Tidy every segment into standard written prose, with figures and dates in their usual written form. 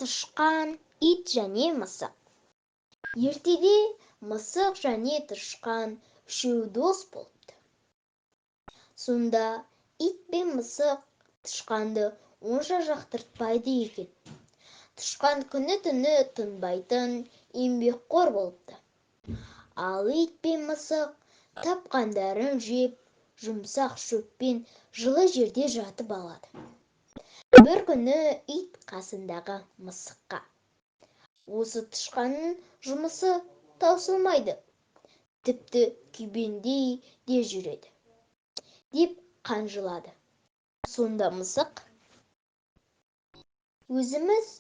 Тышқан, ит және мысық. Ертеде мысық және тышқан үшеуі дос болыпты. Сонда ит пен мысық тышқанды онша жақтыртпайды екен. Тышқан күні-түні тынбайтын еңбекқор болыпты. Ал ит пен мысық тапқандарын жеп, жұмсақ шөппен жылы жерде жатып алады. Бір күні ит қасындағы мысыққа: осы тышқанның жұмысы таусылмайды, тіпті күйбеңдей де жүреді, деп қанжылады. Сонда мысық: өзіміз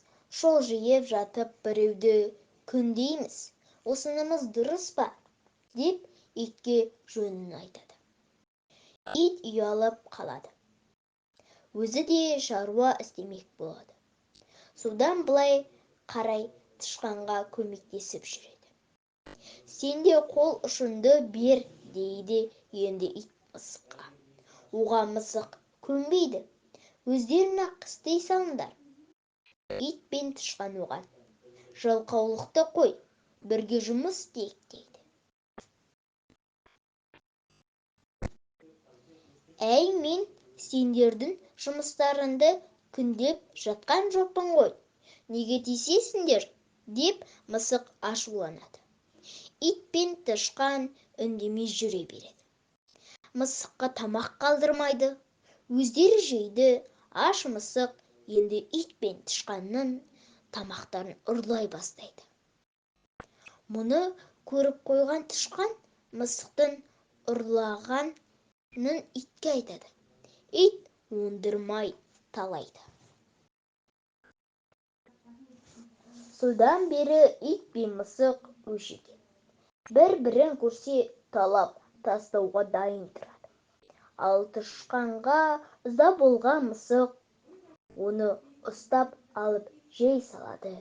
шолжиып жатып біреуді күндейміз, осынымыз дұрыс па? Деп итке жөнін айтады. Ит ұялып қалады. Өзі де шаруа істемек болады. Содан былай қарай тышқанға көмектесіп жүреді. Сен де қол ұшыңды бер, дейді енді ит мысыққа. Оған мысық көнбейді. Өздерің-ақ істей салыңдар. Ит пен тышқан оған: жалқаулықты қой, бірге жұмыс істейік, дейді. Әй, мен сендердің жұмыстарыңды күндеп жатқан жоқпын ғой, неге тиісесіңдер? Деп мысық ашуланады. Ит пен тышқан үндемей жүре береді. Мысыққа тамақ қалдырмайды, өздері жейді. Аш мысық енді ит пен тышқанның тамақтарын ұрлай бастайды. Мұны көріп қойған тышқан мысықтың ұрлағанын итке айтады. Ит оңдырмай талайды. Содан бері ит пен мысық өшіген. Бір-бірін көрсе талап тастауға дайын тұрады. Ал тышқанға ыза болған мысық оны ұстап алып жей салады.